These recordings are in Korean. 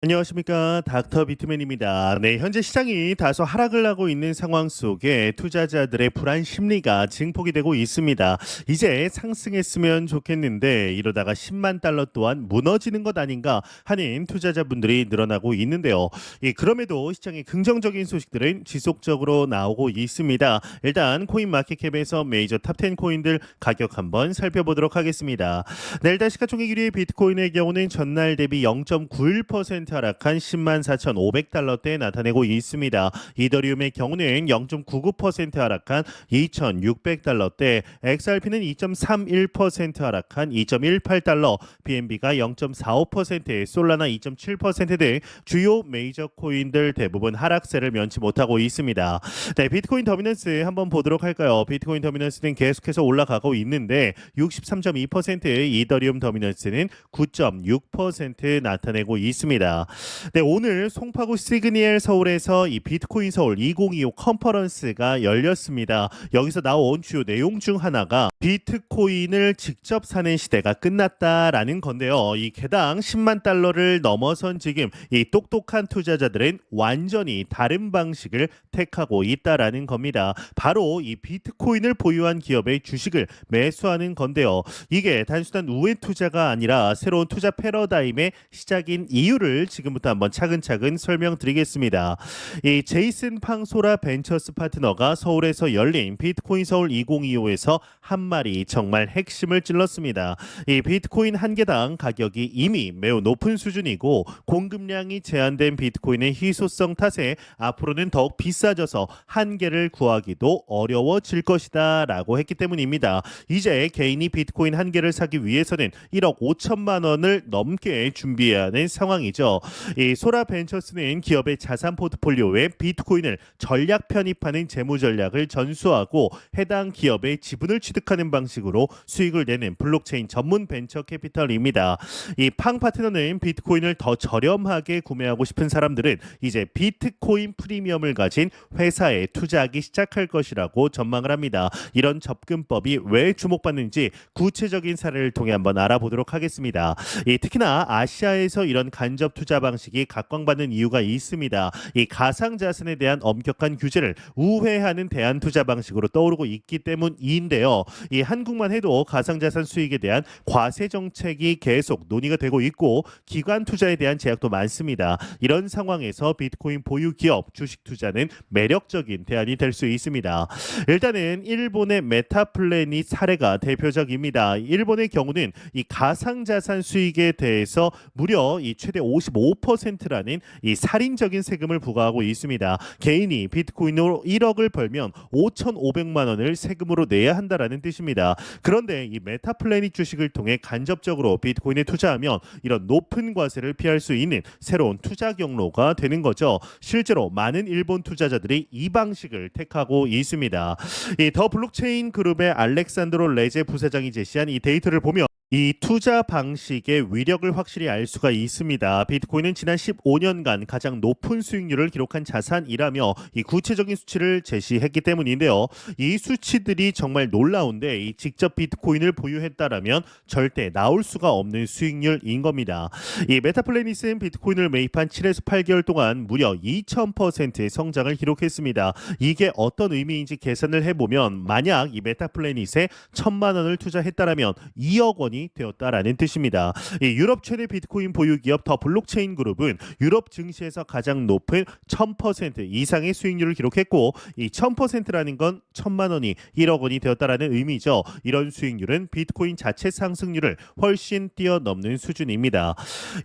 안녕하십니까. 닥터 비트맨입니다. 네, 현재 시장이 다소 하락을 하고 있는 상황 속에 투자자들의 불안 심리가 증폭이 되고 있습니다. 이제 상승했으면 좋겠는데 이러다가 10만 달러 또한 무너지는 것 아닌가 하는 투자자분들이 늘어나고 있는데요. 그럼에도 시장의 긍정적인 소식들은 지속적으로 나오고 있습니다. 일단 코인 마켓캡에서 메이저 탑10 코인들 가격 한번 살펴보도록 하겠습니다. 네, 일단 시가총액 1위 비트코인의 경우는 전날 대비 0.91% 하락한 10만 4,500달러대에 나타내고 있습니다. 이더리움의 경우는 0.99% 하락한 2,600달러대, XRP는 2.31% 하락한 2.18달러, BNB가 0.45%, 솔라나 2.7% 등 주요 메이저 코인들 대부분 하락세를 면치 못하고 있습니다. 네, 비트코인 더미넌스 한번 보도록 할까요? 비트코인 더미넌스는 계속해서 올라가고 있는데 63.2%, 이더리움 더미넌스는 9.6% 나타내고 있습니다. 네, 오늘 송파구 시그니엘 서울에서 이 비트코인 서울 2025 컨퍼런스가 열렸습니다. 여기서 나온 주요 내용 중 하나가 비트코인을 직접 사는 시대가 끝났다라는 건데요. 이 개당 10만 달러를 넘어선 지금 이 똑똑한 투자자들은 완전히 다른 방식을 택하고 있다라는 겁니다. 바로 이 비트코인을 보유한 기업의 주식을 매수하는 건데요. 이게 단순한 우회 투자가 아니라 새로운 투자 패러다임의 시작인 이유를 지금부터 한번 차근차근 설명드리겠습니다. 이 제이슨 팡소라 벤처스 파트너가 서울에서 열린 비트코인 서울 2025에서 한 말이 정말 핵심을 찔렀습니다. 이 비트코인 한 개당 가격이 이미 매우 높은 수준이고 공급량이 제한된 비트코인의 희소성 탓에 앞으로는 더욱 비싸져서 한 개를 구하기도 어려워질 것이다 라고 했기 때문입니다. 이제 개인이 비트코인 한 개를 사기 위해서는 1억 5천만 원을 넘게 준비해야 하는 상황이죠. 이 소라 벤처스는 기업의 자산 포트폴리오에 비트코인을 전략 편입하는 재무 전략을 전수하고 해당 기업의 지분을 취득하는 방식으로 수익을 내는 블록체인 전문 벤처 캐피털입니다. 이 팡 파트너는 비트코인을 더 저렴하게 구매하고 싶은 사람들은 이제 비트코인 프리미엄을 가진 회사에 투자하기 시작할 것이라고 전망을 합니다. 이런 접근법이 왜 주목받는지 구체적인 사례를 통해 한번 알아보도록 하겠습니다. 특히나 아시아에서 이런 간접 투자 방식이 각광받는 이유가 있습니다. 이 가상자산에 대한 엄격한 규제를 우회하는 대안 투자 방식으로 떠오르고 있기 때문인데요. 이 한국만 해도 가상자산 수익에 대한 과세 정책이 계속 논의가 되고 있고 기관 투자에 대한 제약도 많습니다. 이런 상황에서 비트코인 보유 기업 주식 투자는 매력적인 대안이 될 수 있습니다. 일단은 일본의 메타플래닛 사례가 대표적입니다. 일본의 경우는 이 가상자산 수익에 대해서 무려 이 최대 55%라는 이 살인적인 세금을 부과하고 있습니다. 개인이 비트코인으로 1억을 벌면 5,500만 원을 세금으로 내야 한다라는 뜻입니다. 그런데 이 메타플래닛 주식을 통해 간접적으로 비트코인에 투자하면 이런 높은 과세를 피할 수 있는 새로운 투자 경로가 되는 거죠. 실제로 많은 일본 투자자들이 이 방식을 택하고 있습니다. 이 더 블록체인 그룹의 알렉산드로 레제 부사장이 제시한 이 데이터를 보면 이 투자 방식의 위력을 확실히 알 수가 있습니다. 비트코인은 지난 15년간 가장 높은 수익률을 기록한 자산이라며 이 구체적인 수치를 제시했기 때문인데요. 이 수치들이 정말 놀라운데 이 직접 비트코인을 보유했다라면 절대 나올 수가 없는 수익률인 겁니다. 이 메타플래닛은 비트코인을 매입한 7에서 8개월 동안 무려 2000%의 성장을 기록했습니다. 이게 어떤 의미인지 계산을 해보면 만약 이 메타플래닛에 1,000만 원을 투자했다라면 2억 원이 되었다라는 뜻입니다. 이 유럽 최대 비트코인 보유 기업 더 블록체인 그룹은 유럽 증시에서 가장 높은 1000% 이상의 수익률을 기록했고 이 1000%라는 건 1,000만 원이 1억 원이 되었다라는 의미죠. 이런 수익률은 비트코인 자체 상승률을 훨씬 뛰어넘는 수준입니다.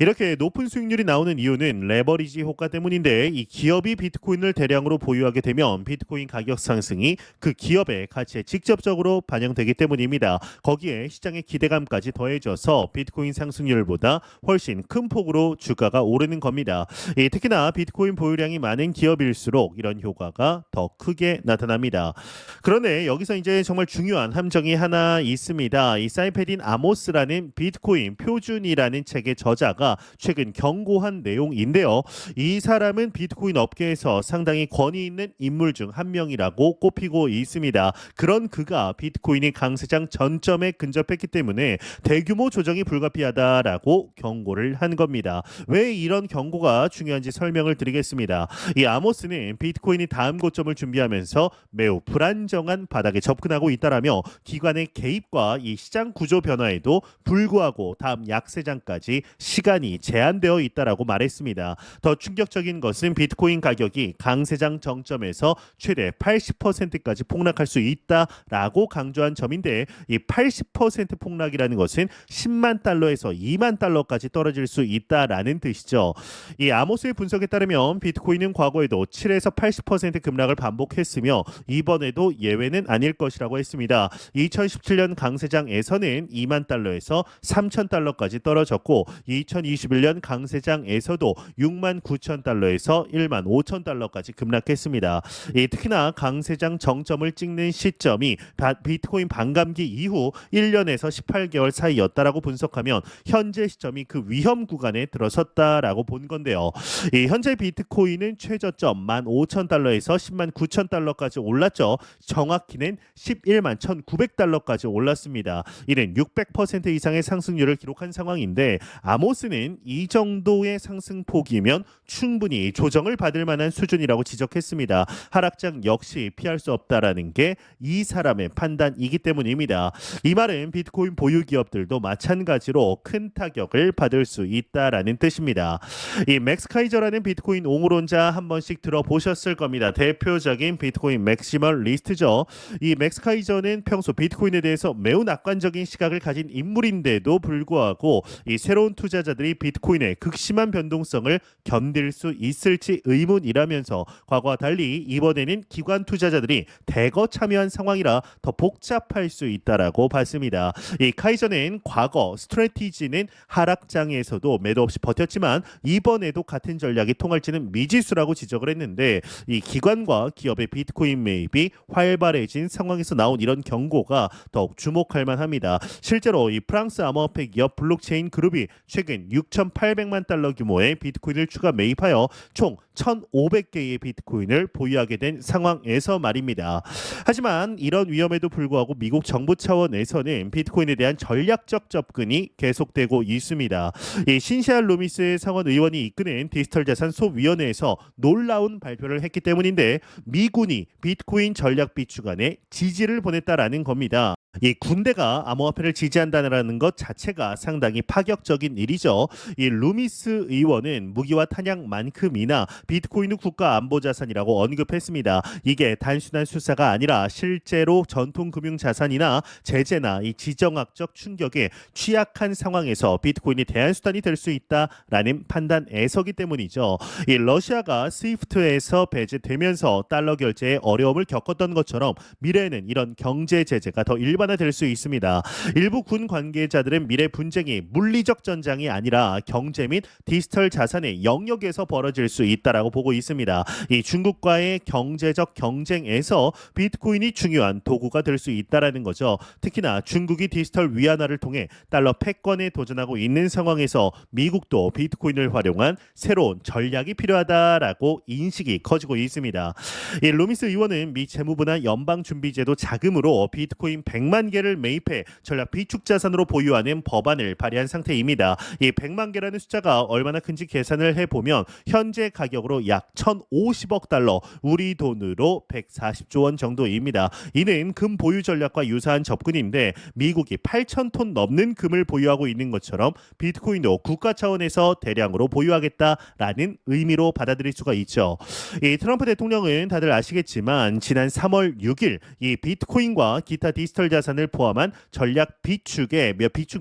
이렇게 높은 수익률이 나오는 이유는 레버리지 효과 때문인데 이 기업이 비트코인을 대량으로 보유하게 되면 비트코인 가격 상승이 그 기업의 가치에 직접적으로 반영되기 때문입니다. 거기에 시장의 기대감까지 더해져서 비트코인 상승률보다 훨씬 큰 폭으로 주가가 오르는 겁니다. 특히나 비트코인 보유량이 많은 기업일수록 이런 효과가 더 크게 나타납니다. 그런데 여기서 이제 정말 중요한 함정이 하나 있습니다. 이 사이페딘 아모스라는 비트코인 표준이라는 책의 저자가 최근 경고한 내용인데요. 이 사람은 비트코인 업계에서 상당히 권위 있는 인물 중 한 명이라고 꼽히고 있습니다. 그런 그가 비트코인이 강세장 전점에 근접했기 때문에 대규모 조정이 불가피하다라고 경고를 한 겁니다. 왜 이런 경고가 중요한지 설명을 드리겠습니다. 이 아모스는 비트코인이 다음 고점을 준비하면서 매우 불안정한 바닥에 접근하고 있다라며 기관의 개입과 이 시장 구조 변화에도 불구하고 다음 약세장까지 시간이 제한되어 있다라고 말했습니다. 더 충격적인 것은 비트코인 가격이 강세장 정점에서 최대 80%까지 폭락할 수 있다라고 강조한 점인데 이 80% 폭락이라는 것은 10만 달러에서 2만 달러까지 떨어질 수 있다라는 뜻이죠. 이 아모스의 분석에 따르면 비트코인은 과거에도 7에서 80% 급락을 반복했으며 이번에도 예외는 아닐 것이라고 했습니다. 2017년 강세장에서는 2만 달러에서 3천 달러까지 떨어졌고 2021년 강세장에서도 6만 9천 달러에서 1만 5천 달러까지 급락했습니다. 특히나 강세장 정점을 찍는 시점이 비트코인 반감기 이후 1년에서 18개월 사이였다라고 분석하면 현재 시점이 그 위험 구간에 들어섰다라고 본 건데요. 현재 비트코인은 최저점 15,000달러에서 10만 9천 달러까지 올랐죠. 정확히는 11만 1,900달러까지 올랐습니다. 이는 600% 이상의 상승률을 기록한 상황인데 아모스는 이 정도의 상승폭이면 충분히 조정을 받을 만한 수준이라고 지적했습니다. 하락장 역시 피할 수 없다라는 게 이 사람의 판단이기 때문입니다. 이 말은 비트코인 보유 기업들도 마찬가지로 큰 타격을 받을 수 있다라는 뜻입니다. 이 맥스 카이저라는 비트코인 옹호론자 한 번씩 들어보셨을 겁니다. 대표적인 비트코인 맥시멀리스트죠. 이 맥스 카이저는 평소 비트코인에 대해서 매우 낙관적인 시각을 가진 인물인데도 불구하고 이 새로운 투자자들이 비트코인의 극심한 변동성을 견딜 수 있을지 의문이라면서 과거와 달리 이번에는 기관 투자자들이 대거 참여한 상황이라 더 복잡할 수 있다라고 봤습니다. 이 카이저는 과거 스트래티지는 하락장에서도 매도 없이 버텼지만 이번에도 같은 전략이 통할지는 미지수라고 지적을 했는데 이 기관과 기업의 비트코인 매입이 활발해진 상황에서 나온 이런 경고가 더욱 주목할 만합니다. 실제로 이 프랑스 암호화폐 기업 블록체인 그룹이 최근 6,800만 달러 규모의 비트코인을 추가 매입하여 총 1,500개의 비트코인을 보유하게 된 상황에서 말입니다. 하지만 이런 위험에도 불구하고 미국 정부 차원에서는 비트코인에 대한 전략적 접근이 계속되고 있습니다. 이 신시아 루미스 상원 의원이 이끄는 디지털 자산 소위원회에서 놀라운 발표를 했기 때문인데 미군이 비트코인 전략 비축안에 지지를 보냈다라는 겁니다. 이 군대가 암호화폐를 지지한다는 것 자체가 상당히 파격적인 일이죠. 이 루미스 의원은 무기와 탄약만큼이나 비트코인은 국가 안보 자산이라고 언급했습니다. 이게 단순한 수사가 아니라 실제로 전통 금융 자산이나 제재나 이 지정학적 충격에 취약한 상황에서 비트코인이 대안 수단이 될 수 있다라는 판단에서기 때문이죠. 이 러시아가 스위프트에서 배제되면서 달러 결제에 어려움을 겪었던 것처럼 미래에는 이런 경제 제재가 더 일반화될 수 있습니다. 일부 군 관계자들은 미래 분쟁이 물리적 전장이 아니라 경제 및 디지털 자산의 영역에서 벌어질 수 있다라고 보고 있습니다. 이 중국과의 경제적 경쟁에서 비트코인이 중요한 도구가 될 수 있다라는 거죠. 특히나 중국이 디지털 위안화를 통해 달러 패권에 도전하고 있는 상황에서 미국도 비트코인을 활용한 새로운 전략이 필요하다라고 인식이 커지고 있습니다. 이 루미스 의원은 미 재무부나 연방준비제도 자금으로 비트코인 100만 개를 매입해 전략 비축 자산으로 보유하는 법안을 발의한 상태입니다. 이 100만 개라는 숫자가 얼마나 큰지 계산을 해보면 현재 가격으로 약 1,050억 달러, 우리 돈으로 140조 원 정도입니다. 이는 금 보유 전략과 유사한 접근인데 미국이 8,000톤 넘는 금을 보유하고 있는 것처럼 비트코인도 국가 차원에서 대량으로 보유하겠다라는 의미로 받아들일 수가 있죠. 이 트럼프 대통령은 다들 아시겠지만 지난 3월 6일 이 비트코인과 기타 디지털 자산을 포함한 전략 비축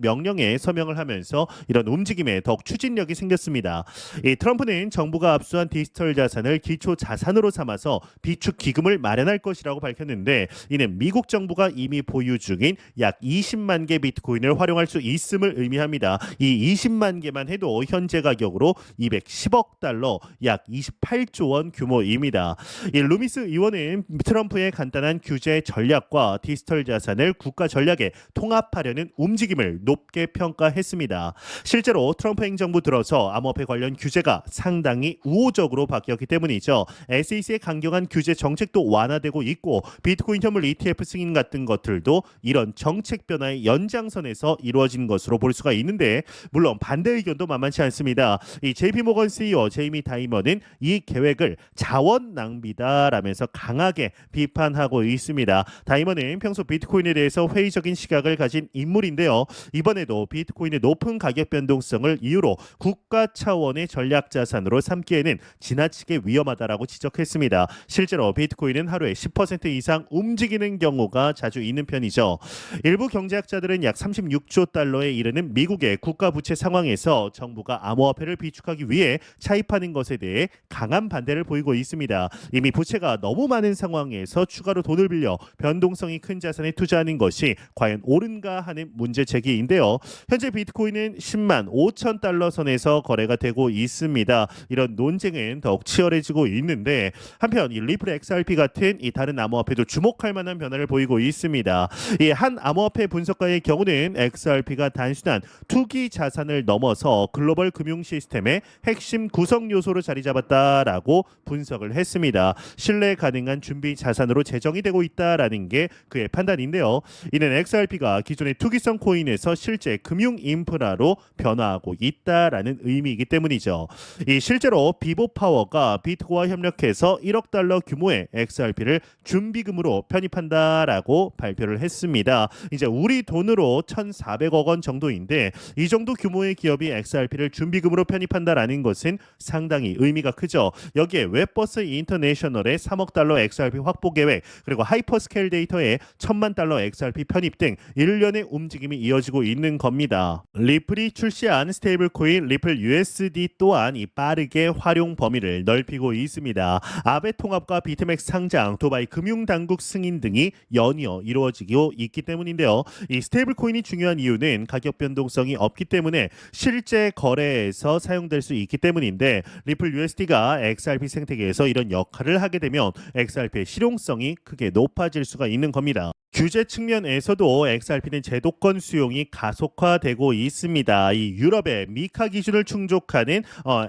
명령에 서명을 하면서 이런 움직임에 더욱 추진력이 생겼습니다. 이 트럼프는 정부가 압수한 디지털 자산을 기초 자산으로 삼아서 비축 기금을 마련할 것이라고 밝혔는데 이는 미국 정부가 이미 보유 중인 약 20만 개 비트코인을 활용할 수 있음을 의미합니다. 이 20만 개만 해도 현재 가격으로 210억 달러, 약 28조 원 규모입니다. 이 루미스 의원은 트럼프의 간단한 규제 전략과 디지털 자산을 자산을 국가 전략에 통합하려는 움직임을 높게 평가했습니다. 실제로 트럼프 행정부 들어서 암호화폐 관련 규제가 상당히 우호적으로 바뀌었기 때문이죠. SEC의 강경한 규제 정책도 완화되고 있고 비트코인 현물 ETF 승인 같은 것들도 이런 정책 변화의 연장선에서 이루어진 것으로 볼 수가 있는데 물론 반대 의견도 만만치 않습니다. 이 JP모건 CEO 제이미 다이먼은 이 계획을 자원 낭비다라면서 강하게 비판하고 있습니다. 다이먼은 평소 비트코인에 대해서 회의적인 시각을 가진 인물인데요. 이번에도 비트코인의 높은 가격 변동성을 이유로 국가 차원의 전략 자산으로 삼기에는 지나치게 위험하다라고 지적했습니다. 실제로 비트코인은 하루에 10% 이상 움직이는 경우가 자주 있는 편이죠. 일부 경제학자들은 약 36조 달러에 이르는 미국의 국가 부채 상황에서 정부가 암호화폐를 비축하기 위해 차입하는 것에 대해 강한 반대를 보이고 있습니다. 이미 부채가 너무 많은 상황에서 추가로 돈을 빌려 변동성이 큰 자산에 투자하는 것이 과연 옳은가 하는 문제 제기인데요. 현재 비트코인은 10만 5천 달러 선에서 거래가 되고 있습니다. 이런 논쟁은 더욱 치열해지고 있는데 한편 이 리플 XRP 같은 이 다른 암호화폐도 주목할 만한 변화를 보이고 있습니다. 이 한 암호화폐 분석가의 경우는 XRP가 단순한 투기 자산을 넘어서 글로벌 금융 시스템의 핵심 구성 요소로 자리 잡았다라고 분석을 했습니다. 신뢰 가능한 준비 자산으로 재정이 되고 있다라는 게 그의 판단인데요. 이는 XRP가 기존의 투기성 코인에서 실제 금융 인프라로 변화하고 있다라는 의미이기 때문이죠. 이 실제로 비보파워가 비트코와 협력해서 1억 달러 규모의 XRP를 준비금으로 편입한다라고 발표를 했습니다. 이제 우리 돈으로 1,400억 원 정도인데 이 정도 규모의 기업이 XRP를 준비금으로 편입한다라는 것은 상당히 의미가 크죠. 여기에 웹버스 인터내셔널의 3억 달러 XRP 확보 계획 그리고 하이퍼스케일 데이터의 1,000만 달러 XRP 편입 등 일련의 움직임이 이어지고 있는 겁니다. 리플이 출시한 스테이블 코인 리플 USD 또한 이 빠르게 활용 범위를 넓히고 있습니다. 아베 통합과 비트맥스 상장, 두바이 금융당국 승인 등이 연이어 이루어지고 있기 때문인데요. 이 스테이블 코인이 중요한 이유는 가격 변동성이 없기 때문에 실제 거래에서 사용될 수 있기 때문인데 리플 USD가 XRP 생태계에서 이런 역할을 하게 되면 XRP의 실용성이 크게 높아질 수가 있는 겁니다. 규제 측면에서도 XRP는 제도권 수용이 가속화되고 있습니다. 이 유럽의 미카 기준을 충족하는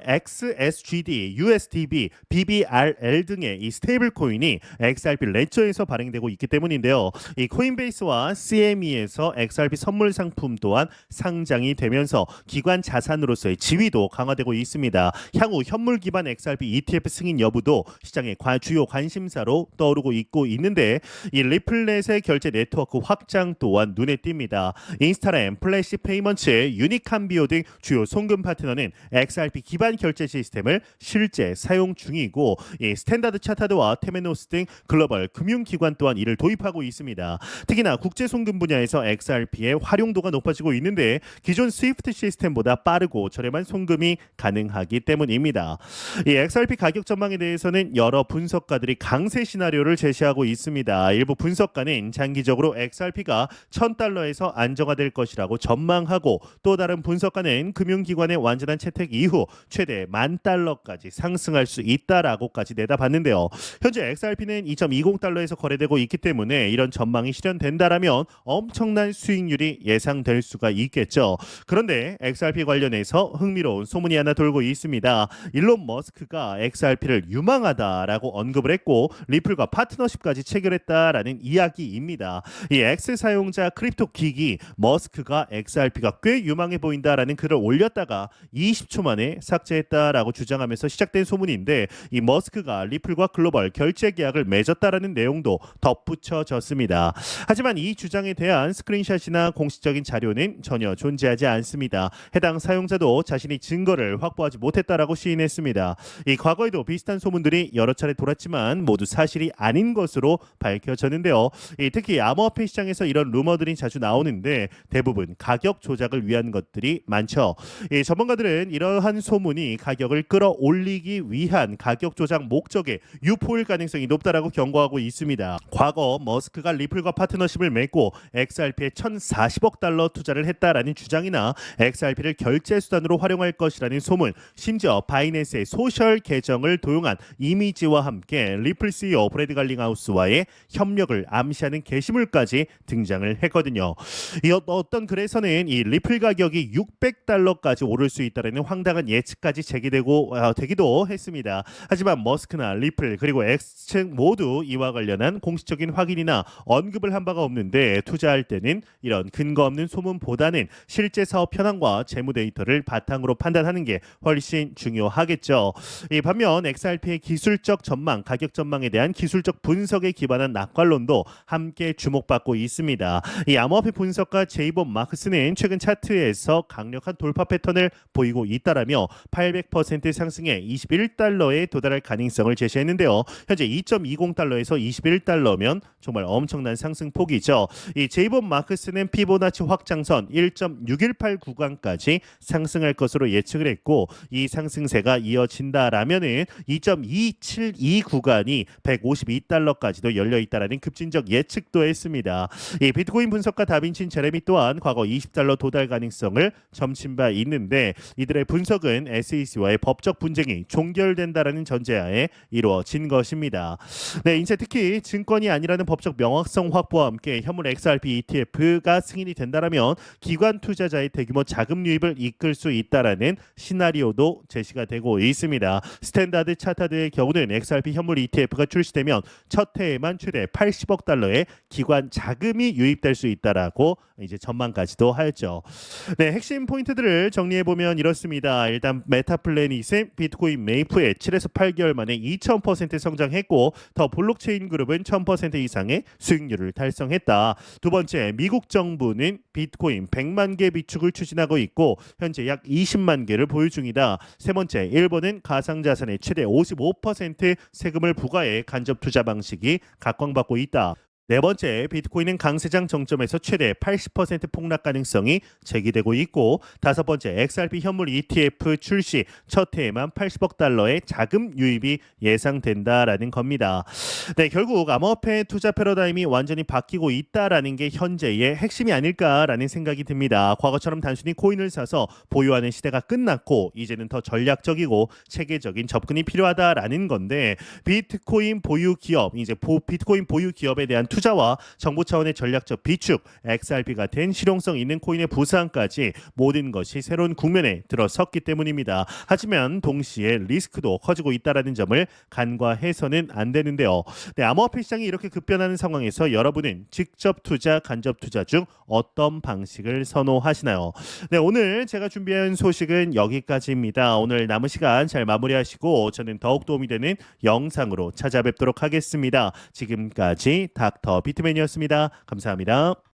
XSGD, USDB, BBRL 등의 이 스테이블 코인이 XRP 레저에서 발행되고 있기 때문인데요. 이 코인베이스와 CME에서 XRP 선물 상품 또한 상장이 되면서 기관 자산으로서의 지위도 강화되고 있습니다. 향후 현물 기반 XRP ETF 승인 여부도 시장의 주요 관심사로 떠오르고 있는데 이 리플넷의 결제 네트워크 확장 또한 눈에 띕니다. 인스타램, 플래시 페이먼츠, 유니캄비오 등 주요 송금 파트너는 XRP 기반 결제 시스템을 실제 사용 중이고 이 스탠다드 차타드와 테메노스 등 글로벌 금융기관 또한 이를 도입하고 있습니다. 특히나 국제 송금 분야에서 XRP의 활용도가 높아지고 있는데 기존 스위프트 시스템보다 빠르고 저렴한 송금이 가능하기 때문입니다. 이 XRP 가격 전망에 대해서는 여러 분석가들이 강세 시나리오를 제시하고 있습니다. 일부 분석가는 장기적으로 XRP가 1,000달러에서 안정화될 것이라고 전망하고 또 다른 분석가는 금융기관의 완전한 채택 이후 최대 10,000달러까지 상승할 수 있다라고까지 내다봤는데요. 현재 XRP는 2.20달러에서 거래되고 있기 때문에 이런 전망이 실현된다라면 엄청난 수익률이 예상될 수가 있겠죠. 그런데 XRP 관련해서 흥미로운 소문이 하나 돌고 있습니다. 일론 머스크가 XRP를 유망하다라고 언급을 했고 리플과 파트너십까지 체결했다라는 이야기입니다. 이 X 사용자 크립토 기기 머스크가 XRP가 꽤 유망해 보인다라는 글을 올렸다가 20초 만에 삭제했다라고 주장하면서 시작된 소문인데 이 머스크가 리플과 글로벌 결제 계약을 맺었다라는 내용도 덧붙여졌습니다. 하지만 이 주장에 대한 스크린샷이나 공식적인 자료는 전혀 존재하지 않습니다. 해당 사용자도 자신이 증거를 확보하지 못했다라고 시인했습니다. 이 과거에도 비슷한 소문들이 여러 차례 돌았지만 모두 사실이 아닌 것으로 밝혀졌는데요. 특히 암호화폐 시장에서 이런 루머들이 자주 나오는데 대부분 가격 조작을 위한 것들이 많죠. 전문가들은 이러한 소문이 가격을 끌어올리기 위한 가격 조작 목적의 유포일 가능성이 높다라고 경고하고 있습니다. 과거 머스크가 리플과 파트너십을 맺고 XRP에 1,040억 달러 투자를 했다라는 주장이나 XRP를 결제 수단으로 활용할 것이라는 소문, 심지어 바이낸스의 소셜 계정을 도용한 이미지와 함께 리플 CEO 브래드 갈링하우스와의 협력을 암시하는 게시물 선물까지 등장을 했거든요. 이 어떤 글에서는 이 리플 가격이 $600까지 오를 수 있다는 황당한 예측까지 되기도 했습니다. 하지만 머스크나 리플 그리고 X측 모두 이와 관련한 공식적인 확인이나 언급을 한 바가 없는데 투자할 때는 이런 근거 없는 소문보다는 실제 사업 현황과 재무 데이터를 바탕으로 판단하는 게 훨씬 중요하겠죠. 이 반면 XRP의 기술적 전망, 가격 전망에 대한 기술적 분석에 기반한 낙관론도 함께 주목받고 있습니다. 이 암호화폐 분석가 제이본 마크스는 최근 차트에서 강력한 돌파 패턴을 보이고 있다라며 800% 상승해 $21에 도달할 가능성을 제시했는데요. 현재 2.20달러에서 $21면 정말 엄청난 상승폭이죠. 이 제이본 마크스는 피보나치 확장선 1.618 구간까지 상승할 것으로 예측을 했고 이 상승세가 이어진다라면은 2.272 구간이 $152까지도 열려 있다라는 급진적 예측도 했습니다. 이 비트코인 분석가 다빈치 제레미 또한 과거 $20 도달 가능성을 점친 바 있는데 이들의 분석은 SEC와의 법적 분쟁이 종결된다라는 전제하에 이루어진 것입니다. 네, 이제 특히 증권이 아니라는 법적 명확성 확보와 함께 현물 XRP ETF가 승인이 된다라면 기관 투자자의 대규모 자금 유입을 이끌 수 있다라는 시나리오도 제시가 되고 있습니다. 스탠다드 차타드의 경우는 XRP 현물 ETF가 출시되면 첫 해에만 최대 $80억 기관 자금이 유입될 수 있다라고 이제 전망까지도 하였죠. 네, 핵심 포인트들을 정리해 보면 이렇습니다. 일단 메타플래닛은 비트코인 메이프에 7에서 8개월 만에 2000% 성장했고 더 블록체인 그룹은 1000% 이상의 수익률을 달성했다. 두 번째, 미국 정부는 비트코인 100만 개 비축을 추진하고 있고 현재 약 20만 개를 보유 중이다. 세 번째, 일본은 가상자산의 최대 55% 세금을 부과해 간접 투자 방식이 각광받고 있다. 네 번째, 비트코인은 강세장 정점에서 최대 80% 폭락 가능성이 제기되고 있고 다섯 번째, XRP 현물 ETF 출시 첫 해에만 $80억 자금 유입이 예상된다라는 겁니다. 네, 결국 암호화폐 투자 패러다임이 완전히 바뀌고 있다라는 게 현재의 핵심이 아닐까라는 생각이 듭니다. 과거처럼 단순히 코인을 사서 보유하는 시대가 끝났고 이제는 더 전략적이고 체계적인 접근이 필요하다라는 건데 비트코인 보유 기업, 비트코인 보유 기업에 대한 투자와 정부 차원의 전략적 비축, XRP 같은 실용성 있는 코인의 부상까지 모든 것이 새로운 국면에 들어섰기 때문입니다. 하지만 동시에 리스크도 커지고 있다는 점을 간과해서는 안 되는데요. 네, 암호화폐 시장이 이렇게 급변하는 상황에서 여러분은 직접 투자, 간접 투자 중 어떤 방식을 선호하시나요? 네, 오늘 제가 준비한 소식은 여기까지입니다. 오늘 남은 시간 잘 마무리하시고 저는 더욱 도움이 되는 영상으로 찾아뵙도록 하겠습니다. 지금까지 닥터 비트맨이었습니다. 감사합니다.